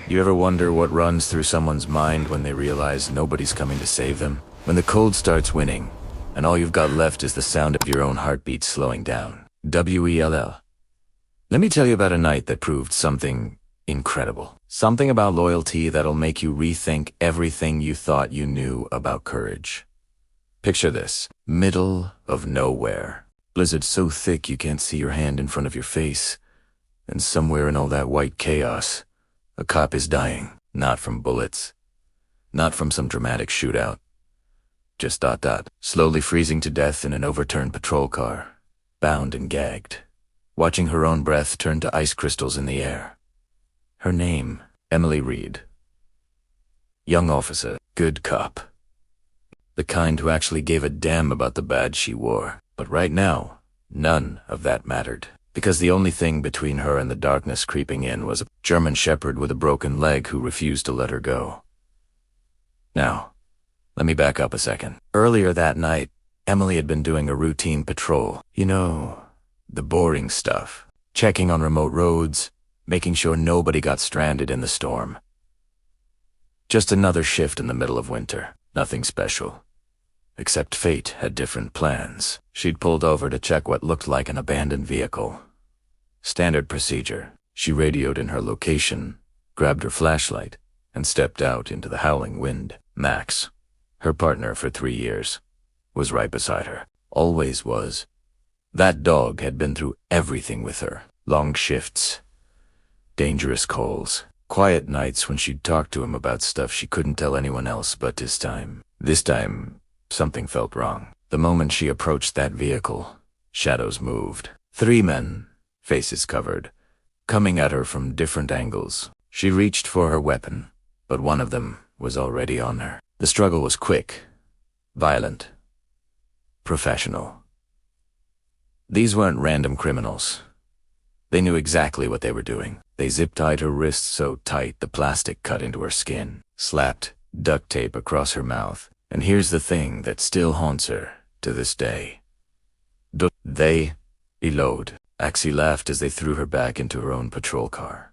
You ever wonder what runs through someone's mind when they realize nobody's coming to save them? When the cold starts winning, and all you've got left is the sound of your own heartbeat slowing down. WELL. Let me tell you about a night that proved something incredible. Something about loyalty that'll make you rethink everything you thought you knew about courage. Picture this. Middle of nowhere. Blizzard so thick you can't see your hand in front of your face. And somewhere in all that white chaos, a cop is dying. Not from bullets. Not from some dramatic shootout. Just ... slowly freezing to death in an overturned patrol car. Bound and gagged. Watching her own breath turn to ice crystals in the air. Her name, Emily Reed. Young officer, good cop. The kind who actually gave a damn about the badge she wore. But right now, none of that mattered. Because the only thing between her and the darkness creeping in was a German shepherd with a broken leg who refused to let her go. Now, let me back up a second. Earlier that night, Emily had been doing a routine patrol. You know, the boring stuff. Checking on remote roads, making sure nobody got stranded in the storm. Just another shift in the middle of winter. Nothing special. Except fate had different plans. She'd pulled over to check what looked like an abandoned vehicle. Standard procedure. She radioed in her location, grabbed her flashlight, and stepped out into the howling wind. Max, her partner for 3 years, was right beside her. Always was. That dog had been through everything with her. Long shifts, dangerous calls, quiet nights when she'd talk to him about stuff she couldn't tell anyone else but this time. Something felt wrong. The moment she approached that vehicle, shadows moved. 3 men, faces covered, coming at her from different angles. She reached for her weapon, but one of them was already on her. The struggle was quick, violent, professional. These weren't random criminals. They knew exactly what they were doing. They zip-tied her wrists so tight the plastic cut into her skin, slapped duct tape across her mouth. And here's the thing that still haunts her to this day. They reload. Maxie laughed as they threw her back into her own patrol car.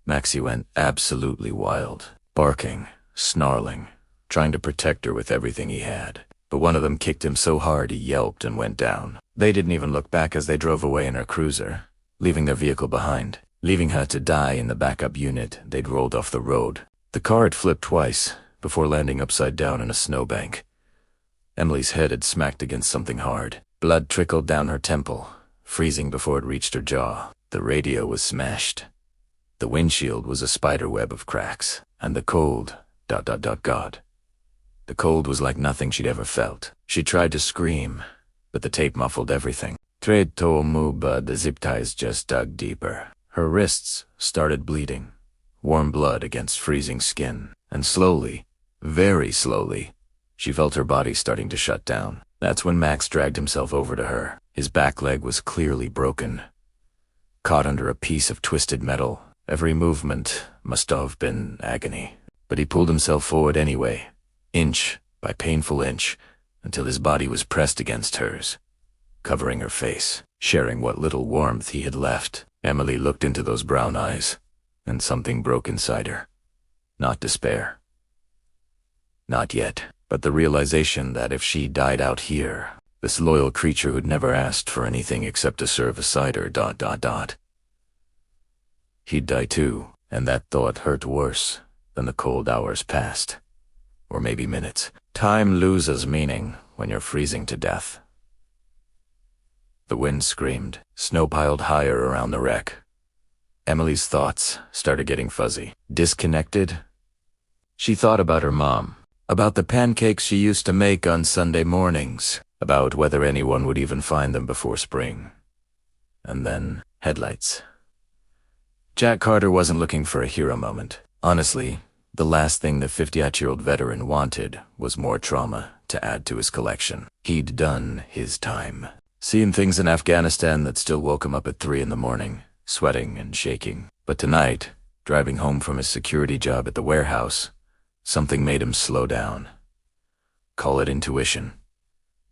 Maxie went absolutely wild, barking, snarling, trying to protect her with everything he had. But one of them kicked him so hard he yelped and went down. They didn't even look back as they drove away in her cruiser, leaving their vehicle behind. Leaving her to die in the backup unit, they'd rolled off the road. The car had flipped twice, before landing upside down in a snowbank. Emily's head had smacked against something hard. Blood trickled down her temple, freezing before it reached her jaw. The radio was smashed. The windshield was a spider web of cracks. And the cold, God. The cold was like nothing she'd ever felt. She tried to scream, but the tape muffled everything. Trade to move, but the zip ties just dug deeper. Her wrists started bleeding. Warm blood against freezing skin. And slowly, very slowly, she felt her body starting to shut down. That's when Max dragged himself over to her. His back leg was clearly broken. Caught under a piece of twisted metal, every movement must have been agony. But he pulled himself forward anyway, inch by painful inch, until his body was pressed against hers, covering her face, sharing what little warmth he had left. Emily looked into those brown eyes, and something broke inside her. Not despair. Not yet, but the realization that if she died out here, this loyal creature who'd never asked for anything except to serve aside her ... he'd die too, and that thought hurt worse than the cold hours past. Or maybe minutes. Time loses meaning when you're freezing to death. The wind screamed. Snow piled higher around the wreck. Emily's thoughts started getting fuzzy. Disconnected? She thought about her mom. About the pancakes she used to make on Sunday mornings. About whether anyone would even find them before spring. And then, headlights. Jack Carter wasn't looking for a hero moment. Honestly, the last thing the 58-year-old veteran wanted was more trauma to add to his collection. He'd done his time. Seen things in Afghanistan that still woke him up at 3 in the morning, sweating and shaking. But tonight, driving home from his security job at the warehouse, something made him slow down. Call it intuition.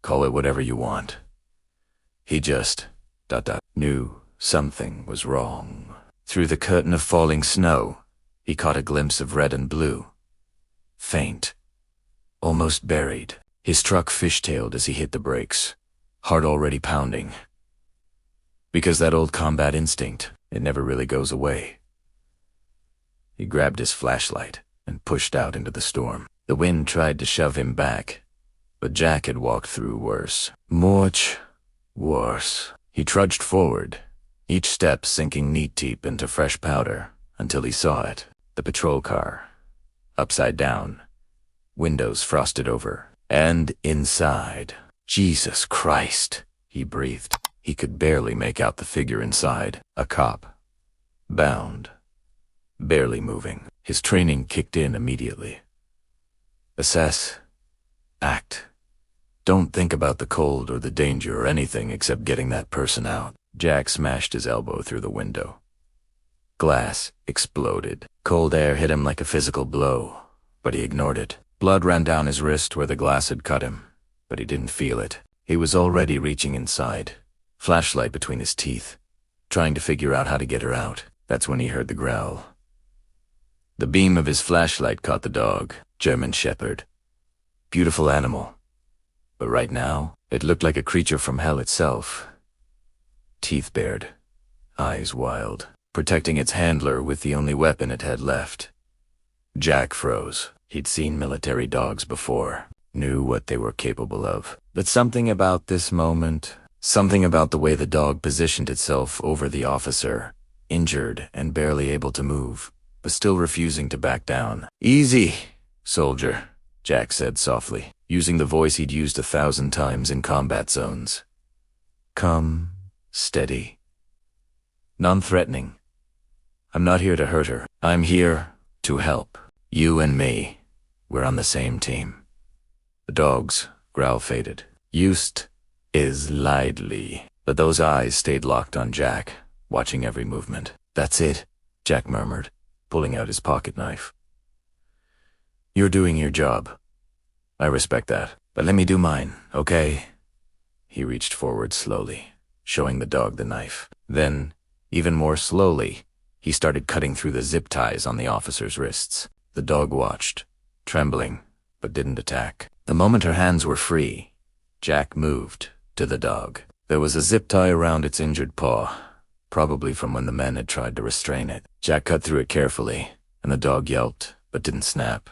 Call it whatever you want. He just ... knew something was wrong. Through the curtain of falling snow, He caught a glimpse of red and blue. Faint. Almost buried. His truck fishtailed as he hit the brakes, heart already pounding. Because that old combat instinct, it never really goes away. He grabbed his flashlight and pushed out into the storm. The wind tried to shove him back, but Jack had walked through worse. Much worse. He trudged forward, each step sinking knee-deep into fresh powder, until he saw it. The patrol car. Upside down. Windows frosted over. And inside. Jesus Christ, he breathed. He could barely make out the figure inside. A cop. Bound. Barely moving. His training kicked in immediately. Assess. Act. Don't think about the cold or the danger or anything except getting that person out. Jack smashed his elbow through the window. Glass exploded. Cold air hit him like a physical blow, but he ignored it. Blood ran down his wrist where the glass had cut him, but he didn't feel it. He was already reaching inside, flashlight between his teeth, trying to figure out how to get her out. That's when he heard the growl. The beam of his flashlight caught the dog, German Shepherd. Beautiful animal. But right now, it looked like a creature from hell itself. Teeth bared, eyes wild, protecting its handler with the only weapon it had left. Jack froze. He'd seen military dogs before, knew what they were capable of. But something about this moment, something about the way the dog positioned itself over the officer, injured and barely able to move, but still refusing to back down. "Easy, soldier," Jack said softly, using the voice he'd used 1,000 times in combat zones. Calm, steady, non-threatening. "I'm not here to hurt her. I'm here to help. You and me, we're on the same team." The dog's growl faded. "Used is lightly," but those eyes stayed locked on Jack, watching every movement. "That's it," Jack murmured, pulling out his pocket knife. "You're doing your job. I respect that, but let me do mine, okay?" He reached forward slowly, showing the dog the knife. Then, even more slowly, he started cutting through the zip ties on the officer's wrists. The dog watched, trembling, but didn't attack. The moment her hands were free, Jack moved to the dog. There was a zip tie around its injured paw, probably from when the men had tried to restrain it. Jack cut through it carefully, and the dog yelped, but didn't snap.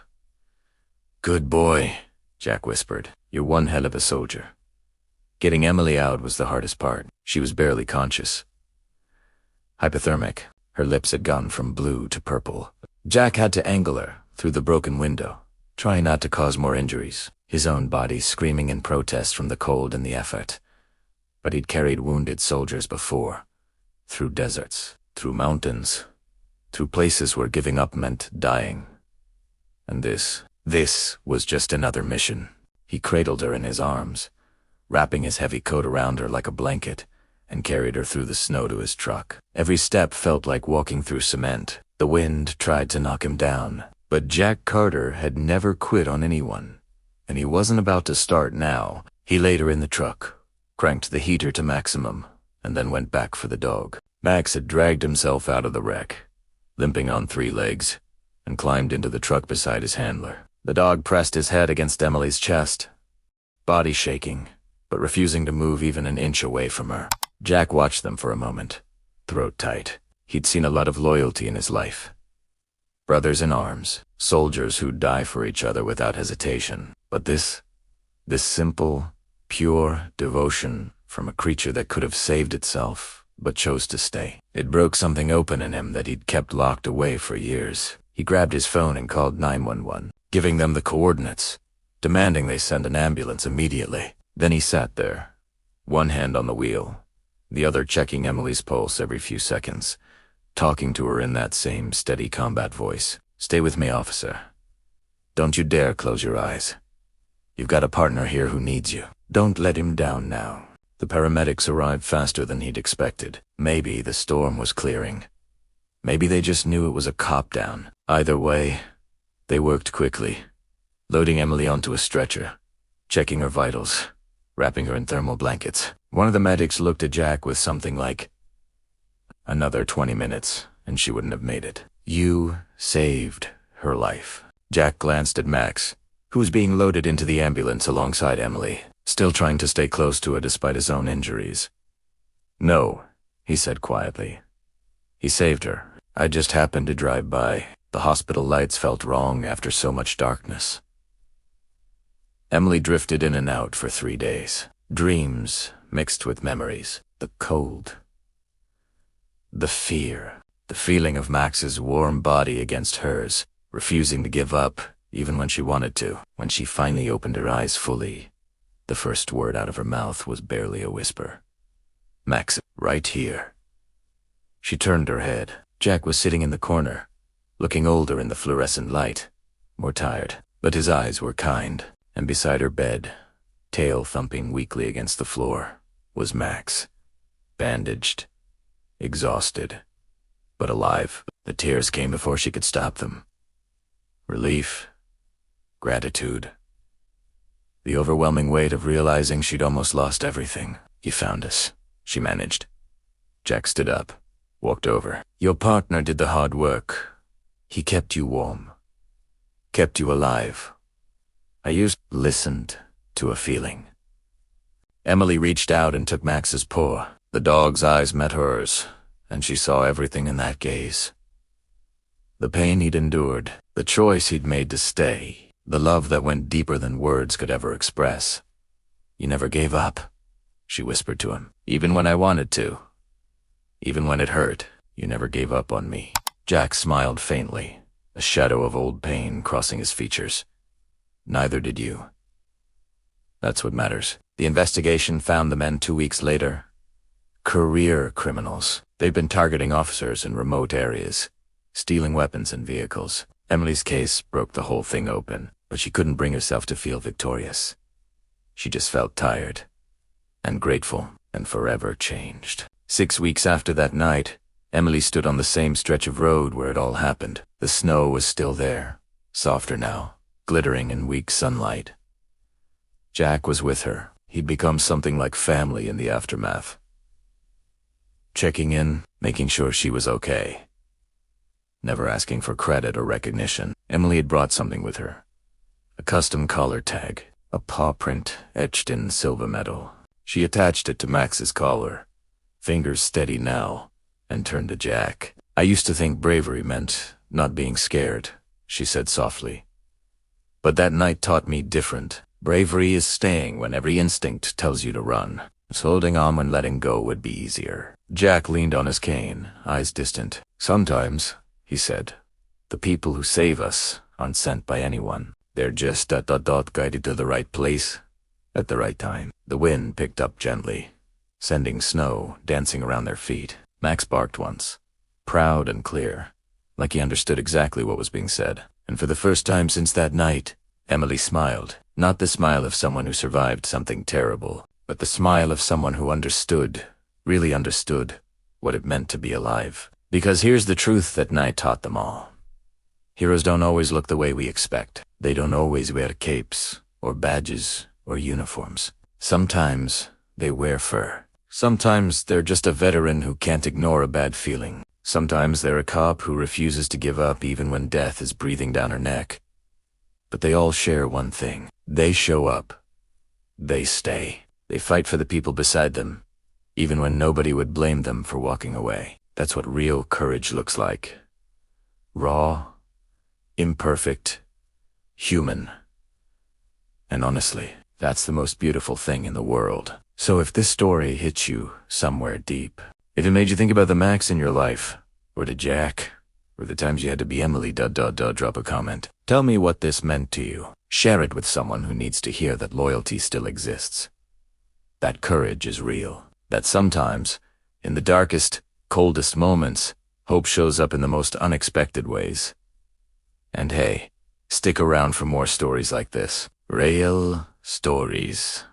"Good boy," Jack whispered. "You're one hell of a soldier." Getting Emily out was the hardest part. She was barely conscious. Hypothermic. Her lips had gone from blue to purple. Jack had to angle her through the broken window, trying not to cause more injuries, his own body screaming in protest from the cold and the effort. But he'd carried wounded soldiers before, through deserts, through mountains, through places where giving up meant dying. And this was just another mission. He cradled her in his arms, wrapping his heavy coat around her like a blanket, and carried her through the snow to his truck. Every step felt like walking through cement. The wind tried to knock him down, but Jack Carter had never quit on anyone, and he wasn't about to start now. He laid her in the truck, cranked the heater to maximum, and then went back for the dog. Max had dragged himself out of the wreck, limping on 3 legs, and climbed into the truck beside his handler. The dog pressed his head against Emily's chest, body shaking, but refusing to move even an inch away from her. Jack watched them for a moment, throat tight. He'd seen a lot of loyalty in his life. Brothers in arms, soldiers who'd die for each other without hesitation. But this simple, pure devotion from a creature that could have saved itself, but chose to stay. It broke something open in him that he'd kept locked away for years. He grabbed his phone and called 911, giving them the coordinates, demanding they send an ambulance immediately. Then he sat there, one hand on the wheel, the other checking Emily's pulse every few seconds, talking to her in that same steady combat voice. "Stay with me, officer. Don't you dare close your eyes. You've got a partner here who needs you. Don't let him down now." The paramedics arrived faster than he'd expected. Maybe the storm was clearing. Maybe they just knew it was a cop down. Either way, they worked quickly, loading Emily onto a stretcher, checking her vitals, wrapping her in thermal blankets. One of the medics looked at Jack with something like, "Another 20 minutes, and she wouldn't have made it. You saved her life. Jack glanced at Max, who was being loaded into the ambulance alongside Emily, still trying to stay close to her despite his own injuries. "No," he said quietly. "He saved her. I just happened to drive by. The hospital lights felt wrong after so much darkness." Emily drifted in and out for 3 days. Dreams mixed with memories. The cold. The fear. The feeling of Max's warm body against hers, refusing to give up, even when she wanted to. When she finally opened her eyes fully, the first word out of her mouth was barely a whisper. "Max, right here." She turned her head. Jack was sitting in the corner, looking older in the fluorescent light, more tired, but his eyes were kind. And beside her bed, tail thumping weakly against the floor, was Max, bandaged, exhausted, but alive. The tears came before she could stop them. Relief, gratitude, the overwhelming weight of realizing she'd almost lost everything. "You found us," she managed. Jack stood up, walked over. "Your partner did the hard work. He kept you warm, kept you alive. I listened to a feeling." Emily reached out and took Max's paw. The dog's eyes met hers, and she saw everything in that gaze. The pain he'd endured, the choice he'd made to stay, the love that went deeper than words could ever express. "You never gave up," she whispered to him. "Even when I wanted to. Even when it hurt, you never gave up on me." Jack smiled faintly, a shadow of old pain crossing his features. "Neither did you. That's what matters." The investigation found the men 2 weeks later. Career criminals. They'd been targeting officers in remote areas, stealing weapons and vehicles. Emily's case broke the whole thing open, but she couldn't bring herself to feel victorious. She just felt tired, and grateful, and forever changed. 6 weeks after that night, Emily stood on the same stretch of road where it all happened. The snow was still there, softer now, glittering in weak sunlight. Jack was with her. He'd become something like family in the aftermath. Checking in, making sure she was okay. Never asking for credit or recognition. Emily had brought something with her. A custom collar tag, a paw print etched in silver metal. She attached it to Max's collar, fingers steady now, and turned to Jack. "I used to think bravery meant not being scared," she said softly. "But that night taught me different. Bravery is staying when every instinct tells you to run. It's holding on when letting go would be easier." Jack leaned on his cane, eyes distant. "Sometimes," he said, "the people who save us aren't sent by anyone. They're just guided to the right place at the right time." The wind picked up gently, sending snow dancing around their feet. Max barked once, proud and clear, like he understood exactly what was being said. And for the first time since that night, Emily smiled. Not the smile of someone who survived something terrible, but the smile of someone who understood, really understood, what it meant to be alive. Because here's the truth that night taught them all. Heroes don't always look the way we expect. They don't always wear capes, or badges, or uniforms. Sometimes they wear fur. Sometimes they're just a veteran who can't ignore a bad feeling. Sometimes they're a cop who refuses to give up even when death is breathing down her neck. But they all share one thing. They show up. They stay. They fight for the people beside them, even when nobody would blame them for walking away. That's what real courage looks like. Raw, imperfect, human. And honestly, that's the most beautiful thing in the world. So if this story hits you somewhere deep, if it made you think about the Max in your life, or the Jack, or the times you had to be Emily, drop a comment. Tell me what this meant to you. Share it with someone who needs to hear that loyalty still exists. That courage is real. That sometimes, in the darkest, coldest moments, hope shows up in the most unexpected ways. And hey, stick around for more stories like this. Real stories.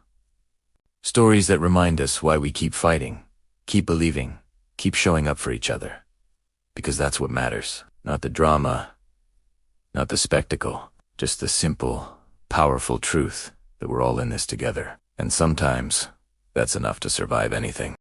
Stories that remind us why we keep fighting, keep believing, keep showing up for each other. Because that's what matters. Not the drama, not the spectacle, just the simple, powerful truth that we're all in this together. And sometimes, that's enough to survive anything.